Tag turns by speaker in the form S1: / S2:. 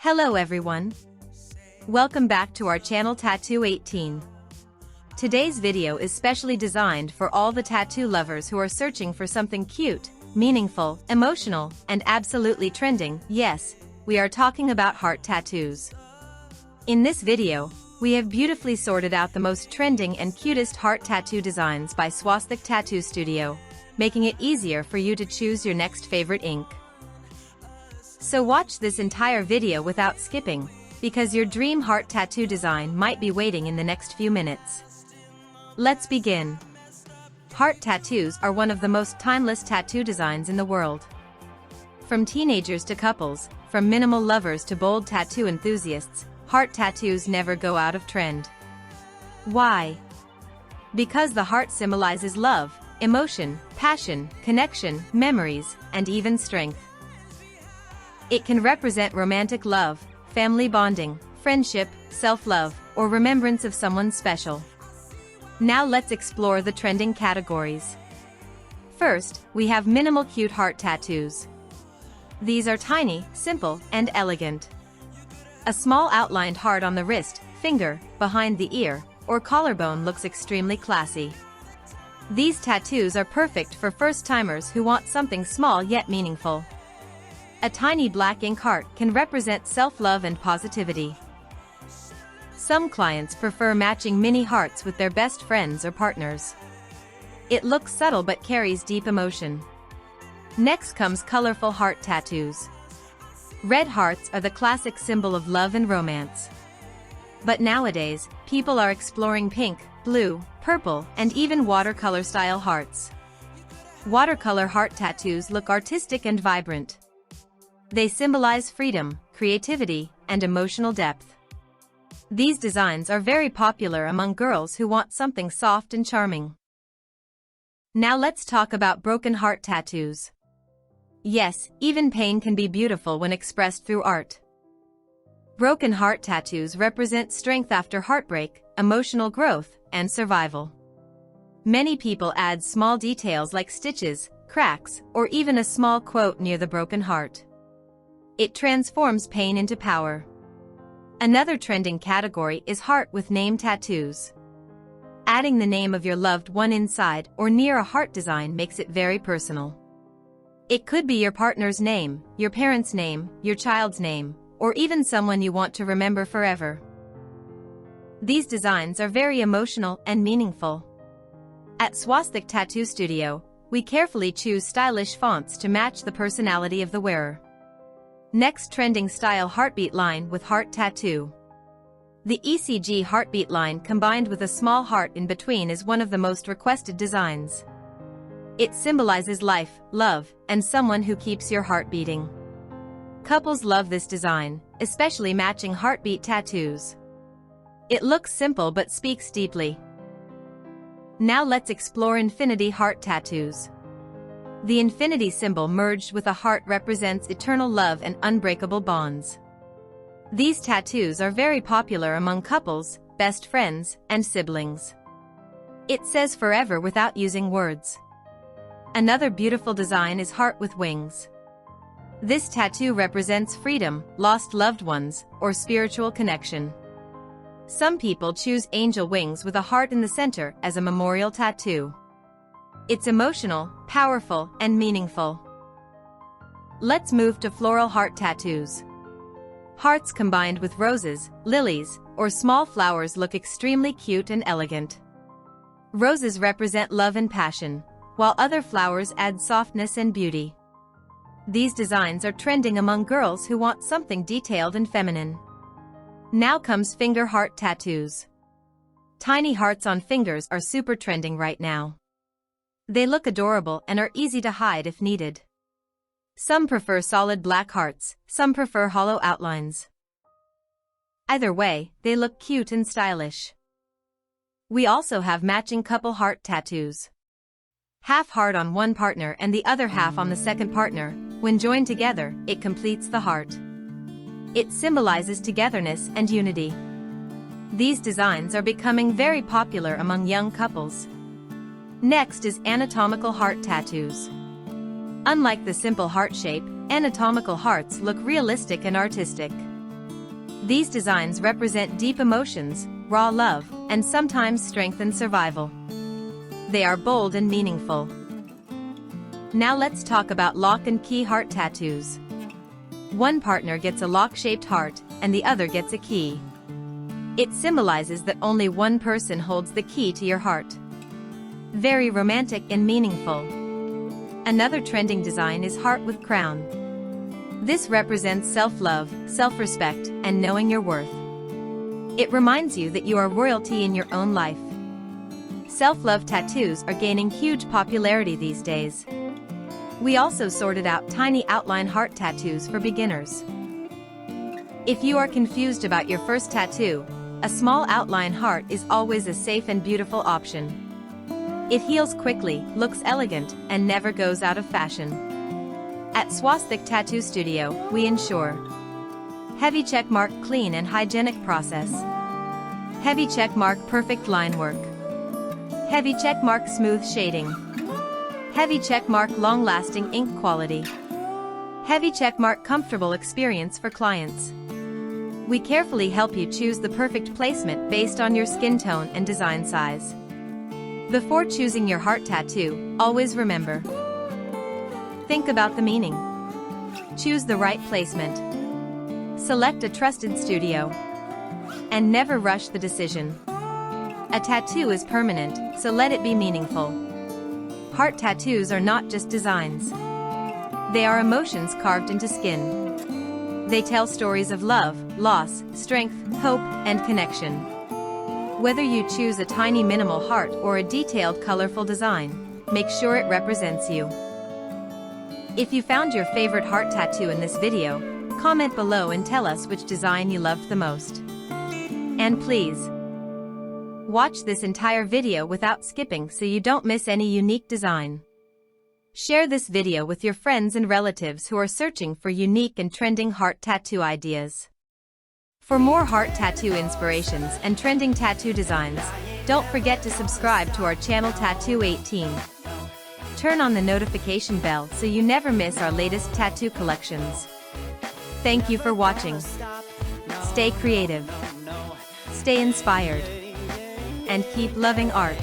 S1: Hello everyone. Welcome back to our channel Tattoo 18. Today's video is specially designed for all the tattoo lovers who are searching for something cute, meaningful, emotional, and absolutely trending. Yes, we are talking about heart tattoos. In this video, we have beautifully sorted out the most trending and cutest heart tattoo designs by SWASTHIK Tattoo Studio, making it easier for you to choose your next favorite ink. So watch this entire video without skipping, because your dream heart tattoo design might be waiting in the next few minutes. Let's begin. Heart tattoos are one of the most timeless tattoo designs in the world. From teenagers to couples, from minimal lovers to bold tattoo enthusiasts, heart tattoos never go out of trend. Why? Because the heart symbolizes love, emotion, passion, connection, memories, and even strength. It can represent romantic love, family bonding, friendship, self-love, or remembrance of someone special. Now let's explore the trending categories. First, we have minimal cute heart tattoos. These are tiny, simple, and elegant. A small outlined heart on the wrist, finger, behind the ear, or collarbone looks extremely classy. These tattoos are perfect for first-timers who want something small yet meaningful. A tiny black ink heart can represent self-love and positivity. Some clients prefer matching mini hearts with their best friends or partners. It looks subtle but carries deep emotion. Next comes colorful heart tattoos. Red hearts are the classic symbol of love and romance. But nowadays, people are exploring pink, blue, purple, and even watercolor-style hearts. Watercolor heart tattoos look artistic and vibrant. They symbolize freedom, creativity, and emotional depth. These designs are very popular among girls who want something soft and charming. Now let's talk about broken heart tattoos. Yes, even pain can be beautiful when expressed through art. Broken heart tattoos represent strength after heartbreak, emotional growth, and survival. Many people add small details like stitches, cracks, or even a small quote near the broken heart. It transforms pain into power. Another trending category is heart with name tattoos. Adding the name of your loved one inside or near a heart design makes it very personal. It could be your partner's name, your parents' name, your child's name, or even someone you want to remember forever. These designs are very emotional and meaningful. At SWASTHIK Tattoo Studio, we carefully choose stylish fonts to match the personality of the wearer. Next, trending style heartbeat line with heart tattoo. The ECG heartbeat line combined with a small heart in between is one of the most requested designs. It symbolizes life, love, and someone who keeps your heart beating. Couples love this design, especially matching heartbeat tattoos. It looks simple but speaks deeply. Now let's explore infinity heart tattoos. The infinity symbol merged with a heart represents eternal love and unbreakable bonds. These tattoos are very popular among couples, best friends, and siblings. It says forever without using words. Another beautiful design is heart with wings. This tattoo represents freedom, lost loved ones, or spiritual connection. Some people choose angel wings with a heart in the center as a memorial tattoo. It's emotional, powerful, and meaningful. Let's move to floral heart tattoos. Hearts combined with roses, lilies, or small flowers look extremely cute and elegant. Roses represent love and passion, while other flowers add softness and beauty. These designs are trending among girls who want something detailed and feminine. Now comes finger heart tattoos. Tiny hearts on fingers are super trending right now. They look adorable and are easy to hide if needed. Some prefer solid black hearts, some prefer hollow outlines. Either way, they look cute and stylish. We also have matching couple heart tattoos. Half heart on one partner and the other half on the second partner. When joined together, it completes the heart. It symbolizes togetherness and unity. These designs are becoming very popular among young couples. Next is anatomical heart tattoos. Unlike the simple heart shape, anatomical hearts look realistic and artistic. These designs represent deep emotions, raw love, and sometimes strength and survival. They are bold and meaningful. Now let's talk about lock and key heart tattoos. One partner gets a lock-shaped heart, and the other gets a key. It symbolizes that only one person holds the key to your heart. Very romantic and meaningful. Another trending design is heart with crown. This represents self-love, self-respect, and knowing your worth. It reminds you that you are royalty in your own life. Self-love tattoos are gaining huge popularity these days. We also sorted out tiny outline heart tattoos for beginners. If you are confused about your first tattoo, a small outline heart is always a safe and beautiful option. It heals quickly, looks elegant, and never goes out of fashion. At SWASTHIK Tattoo Studio, we ensure heavy checkmark clean and hygienic process, heavy checkmark perfect line work, heavy checkmark smooth shading, heavy checkmark long-lasting ink quality, heavy checkmark comfortable experience for clients. We carefully help you choose the perfect placement based on your skin tone and design size. Before choosing your heart tattoo, always remember: think about the meaning. Choose the right placement. Select a trusted studio. And never rush the decision. A tattoo is permanent, so let it be meaningful. Heart tattoos are not just designs. They are emotions carved into skin. They tell stories of love, loss, strength, hope, and connection. Whether you choose a tiny minimal heart or a detailed colorful design, make sure it represents you. If you found your favorite heart tattoo in this video, comment below and tell us which design you loved the most. And please, watch this entire video without skipping so you don't miss any unique design. Share this video with your friends and relatives who are searching for unique and trending heart tattoo ideas. For more heart tattoo inspirations and trending tattoo designs, don't forget to subscribe to our channel Tattoo 18. Turn on the notification bell so you never miss our latest tattoo collections. Thank you for watching. Stay creative, stay inspired, and keep loving art.